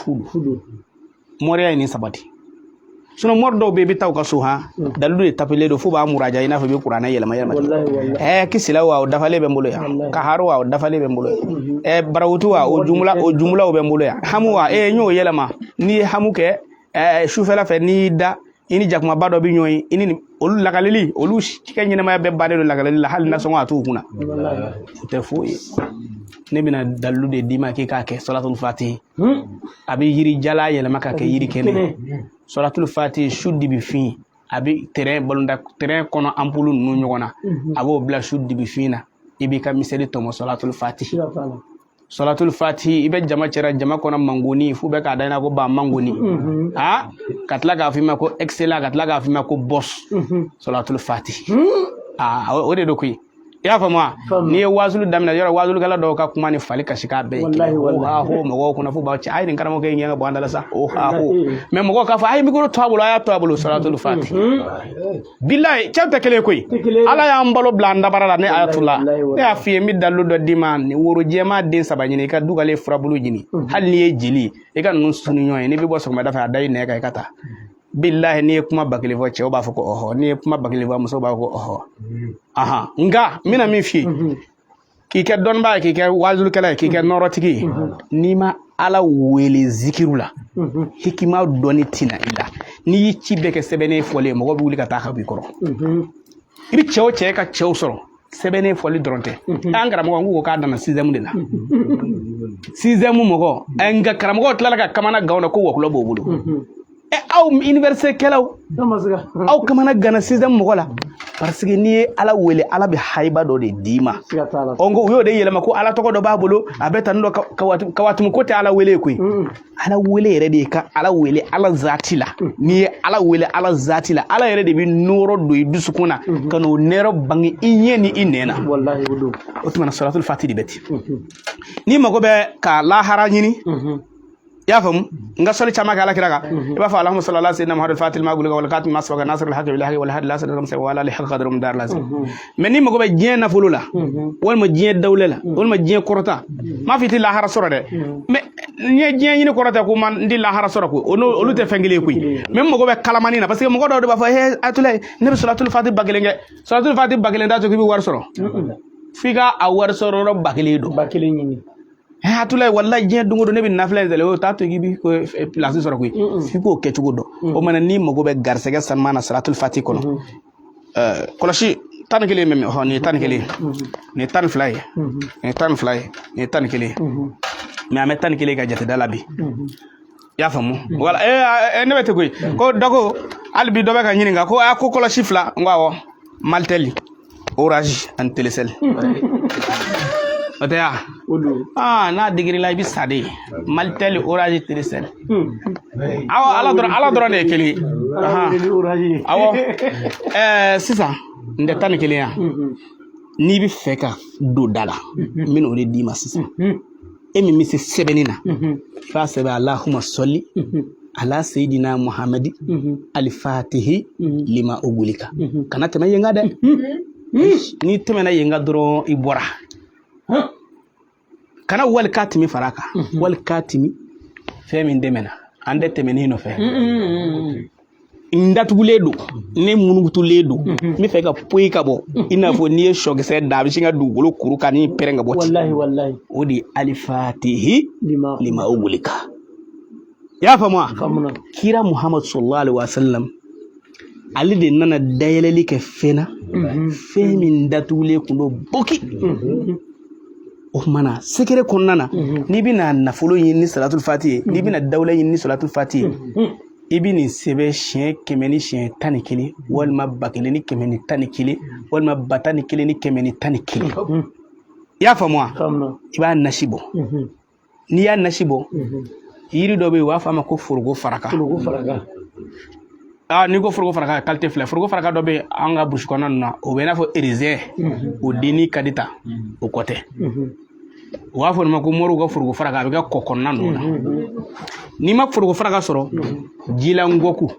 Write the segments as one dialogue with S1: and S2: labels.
S1: fudu moriya ni sabati suno mordo be bitaw ka suha dalu de tapele do fu ba muraja ina fa be qur'ana yelma kisila wa dafale be mbolo ya kaharu wa dafale be mbolo barawutu wa o jumla be mbolo ya hamu wa nyo yelma ni hamu ke shufela fe ni da ini jakuma bado bi nyoy ini olu lakaleli olu chike nyina ma be bade do lakaleli la hal na so atu kuna te fu ne bina dalu de dima ke ka ke salatul fatih abi yiri jala yelma ka ke yiri kene salatul fatih shuddi bi fi abi terrain bolonda terrain kono ampulu nu nyogona abo bla shuddi bi fina ibi ka miseli to mo salatul fatih ibe jama cera jama kono mangoni fu be ka dana ko ba mangoni katla ga fi ma ko excellent katla ga fi ma ko boss salatul fatih o de do kuyi ya fama ni wazulu damna yora wazulu kala do ka kuma ni fali ka shika be ho mo ko na fu ba ci ay din karamo ke ngi bo andala sa ho mais mo ko ka fa ay mi ko tabulo ya tabulo salatul fatih billahi chanta kele koy ala ya mbalo blanda barala ne ayatullah ya fi mi dalu do diman ni woro jema den sabani ne ka dugale frabulu jini hal ni jili e kan nun sunu nyoy ni bi bo so ma dafa day ne kay kata billahi ni kuma bakile fo che o ba fo ko oho ni kuma bakile fo muso ba ko oho nga mina mi fi ki ke don ba ki ke wazul kala ki ke norotiki ni ma ala wele zikirula hikima doni tina ila ni ci beke sebene fole mo go wuli ka ta bi koro ibi chewo che ka chewo soro sebene fole dronte angara mo ngo ka dana sizemu de la sizemu mo go anga karamo go tlala ka kamana gawna ko wo ko bobulu aw université kelaw aw kamana gana système mogola parce que ni ala wele ala bi hayba do de dima ongo yo de yelema ko ala toko do babulu abeta ndo kawatu ko te ala wele kuy ala wele rede ka ala wele ala zatila ni ala wele ala zatila ala rede bi noro do dusukuna kano nero bangi inyeni inena wallahi wudu otuma salatul fatih beti ni mago be ka la haranyini ya fam nga soli chama kala kiraga iba fa allahumma salli ala sayyidina muhammad fatil ma gulga wal khatim ma sabaka nasr al haqq bil haqq wal hadi la sadaqam sa wala li haqq qadrum dar lazim men ni mago be jien na fulula wal ma jien dawlela wal ma jien korota ma fiti la hara soro de mais ni jien ni korota ko man ndi la hara soro ko olu te fengile kuy même mago be kalamani na parce que mago do ba fa he atulay nabi salatul fatih bagele da to ki bi war soro figa a war soro ro bagele do ni hatulay wallahi je dungo do nebi nafla dele o tato gibi ko place soro koy fi ko ke tugo do o man ni mago be garsega san mana salatul fatih kono kolashi tan kele mem ho ni tan kele ni tan fly ni tan kele mais am tan kele ga jate dalabi ya famu wala nebete koy ko dago albi do be ka nyini nga ko kolashi fla ngawo malteli orange and telecel Otea. Na digiri la bi sade. Maltel orage telecel. Ala drone keli. Awo. Sisa nde tan keli ya. Ni bi feka do dala. Min o di ma sisa. Emi mi se sebenina. Fa sebe Allahumma salli ala sayidina Muhammadi al-Fatihi lima ugulika. Kana tema yenga de. Ni tema na yenga doro ibora. Kana wal katimi faraka wal katimi femin demena ande temeni no fe indatu ledo ne munugutu ledo mi fe ka poyi ka bo ina fo ni shoge se da bi singa dugolo kuru kani perenga boti wallahi odi alifatihi lima ugulika ya fama kira Muhammad sallallahu alaihi wasallam ali de nana dayeleli ke fena femin datule kundo boki o mana sekere konnana ni bina nafolo yinni salatul fatih ni bina dawla yinni salatul fatih ibini sebe shen kemeni shen tanikili wal mabakili ni kemeni tanikili wal mabatani kili ni kemeni tanikili ya famwa iba nashibo ni ya nashibo yiri dobe wa fama ko furgo faraka ni ko furgo faraka kalte fle furgo faraka dobe anga bush konan na o bena fo erize o dini kadita o kote wa fo ma ko moru go furgo faraka be ga kokonna no ni ma furgo faraka soro jila ngoku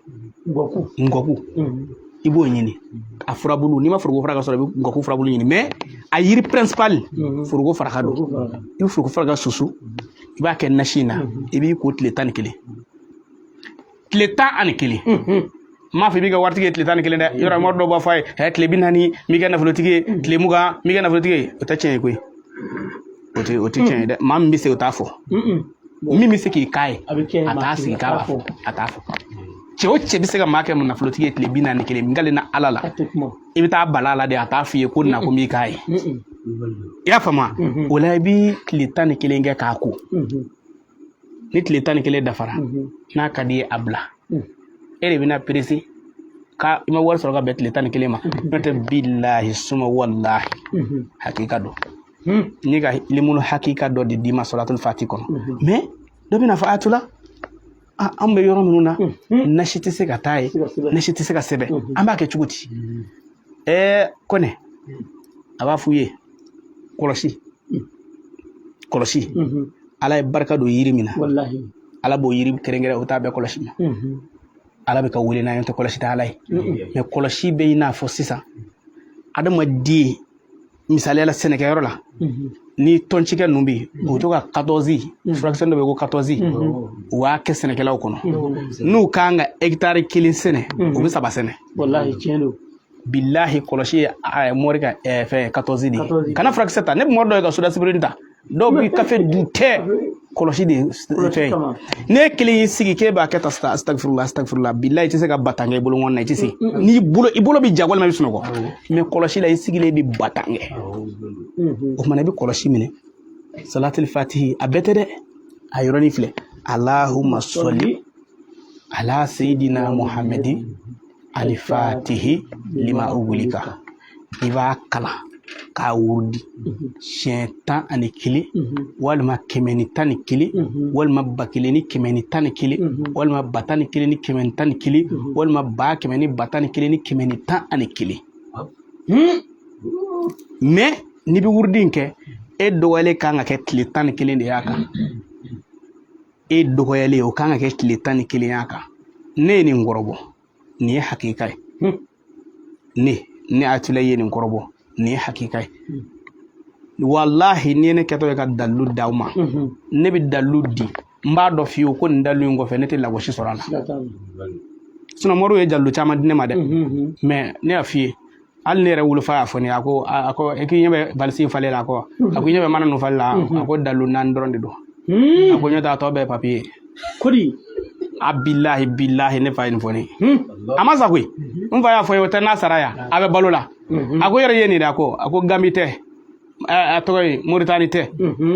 S1: ibo nyini afurabulu ni ma furgo faraka soro ngoku furabulu nyini mais a yiri principal furgo faraka do il furgo faraka susu b'a kɛ nasi na i b'i ko tile 11 tile 11 m'a fɔ i b'i ka waritigi ye tile 11 dɛ yɔrɔ mɔri dɔ b'a fɔ a ye tile 40 m'i kɛ nafolotigi ye tile 20 m'i kɛ nafolotigi ye o tɛ tiɲɛ ye koyi o tɛ tiɲɛ ye dɛ maa min bɛ se o t'a fɔ min bɛ se k'i k'a ye a t'a sigi k'a b'a fɔ a t'a fɔ cɛ o cɛ bɛ se ka maa kɛ nafolotigi ye tile 41 min kale na ala la i bɛ taa bala la de a t'a f'i ye ko na ko m'i k'a ye i y'a faamu o la i b'i tile 11 kɛ k'a ko ni tile 11 dafara n'a ka di ye a bila e de bɛna perese ka i ma wari sɔrɔ ka bɛn tile 11 ma n'o tɛ bilahi suma wallahi hakika dɔ ni ka limunu hakika dɔ de d'i ma solatul fati kɔnɔ mais dɔ bɛna fɔ a tula an bɛ yɔrɔ minnu na nasi tɛ se ka taa ye nasi tɛ se ka sɛbɛn an b'a kɛ cogo di Kɔnɛ a b'a f'u ye kɔlɔsi ala ye barika don yiri min na ala b'o yiri kɛrɛnkɛrɛn o t'a bɛɛ kɔlɔsi ma ala bɛ ka wele n'a ye tɛ kɔlɔsi tɛ ala ye mais kɔlɔsi bɛ i n'a fɔ sisan adamaden misaliyala sɛnɛkɛyɔrɔ la ni tɔncikɛ ninnu bɛ yen u to ka 14 furakisɛ dɔ bɛ ko 14 u b'a kɛ sɛnɛkɛlaw kɔnɔ n'u kan ka hectare 1 sɛnɛ u bɛ 3 sɛnɛ bilahi kɔlɔsi ye mɔri ka fɛn 14 de ye kana furakisɛ ta ne bɛ mɔri dɔ ye ka soda sibiri ta dɔw bɛ kafe dun tɛ kɔlɔsi de fɛn ne kelen y'i sigi k'e b'a kɛ ta astagfirullah bilahi i tɛ se ka batankɛ i bolo ŋɔni na i tɛ se n'i bolo bɛ ja walima i bɛ sunɔgɔ mais kɔlɔsi la i sigilen bɛ batankɛ o kumana i bɛ kɔlɔsi minɛ salatul fatihi a bɛɛ tɛ dɛ a yɔrɔnin filɛ allahumma salli ala sayidina muhammadi alifatihi lima ugulika i b'a kalan k'a wurudi siɲɛ 11 walima 111 walima 1000 ni 111 walima 10000 ni 111 walima 10000 ni 111 ni 111 mais n'i bɛ wurudi in kɛ e dɔgɔyalen kan ka kɛ tile 11 de y'a kan e dɔgɔyalen o kan ka kɛ tile 11 y'a kan ne ye nin kɔrɔbɔ nin ye hakika ye ne Atula ye nin kɔrɔbɔ nin ye hakika ye wallahi ni ne kɛtɔ ye ka dalu d'aw ma ne bɛ dalu di n b'a dɔn fiyewu ko nin dalu in kɔfɛ ne tɛ lagosi sɔrɔ a la sinon Moriw ye dalu caman di ne ma dɛ mais ne y'a f'i ye hali ne yɛrɛ wolofa y'a fɔ ne ye a ko e k'i ɲɛ bɛ valise in falen la a ko i ɲɛ bɛ mana ninnu falen la a ko dalu 4 dɔrɔn de don a ko ɲɛ t'a tɔ bɛɛ papier kodi a bilahi ne fa ye nin fɔ ne a ma sa koyi n fa y'a fɔ ye o tɛ n'a sara ya a bɛ balo la a ko yɛrɛ ye nin de a ko Gambi tɛ a tɔgɔ ye Moritani tɛ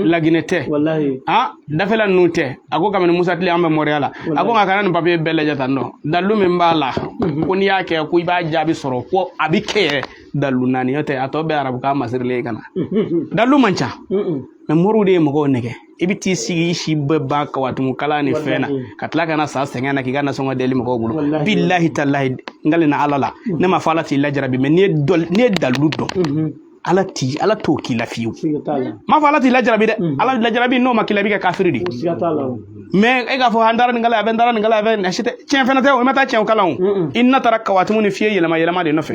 S1: Laginɛ tɛ dafɛla ninnu tɛ a ko kabini Musa Tile an bɛ Moriya la a ko nka kana nin papier bɛɛ lajɛ tan nɔ dalu min b'a la ko n'i y'a kɛ ko i b'a jaabi sɔrɔ ko a bɛ kɛ yɛrɛ dalu 4 n'o tɛ a tɔ bɛɛ arabukan masirilen ka na dalu man ca mais Moriw de ye mɔgɔw nɛgɛ i bɛ t'i sigi i si bɛɛ ban kawatumu kala ni fɛn na ka tila ka na sa sɛgɛn na k'i ka nasɔngɔ deli mɔgɔw bolo bilahi talahi ngale na ala la ne ma fɔ ala t'i lajarabi mais n'i ye dalu dɔn ala t'o k'i la fiyewu m'a fɔ ala t'i lajarabi dɛ ala lajarabi n'o ma k'i la i bɛ kɛ kafiri de mais e k'a fɔ an dara nin kala a bɛ n dara nin kala a bɛ tiɲɛ fɛnɛ tɛ o i ma taa tiɲɛ o kalan o i na taara kawatumu ni fiye yɛlɛma de nɔfɛ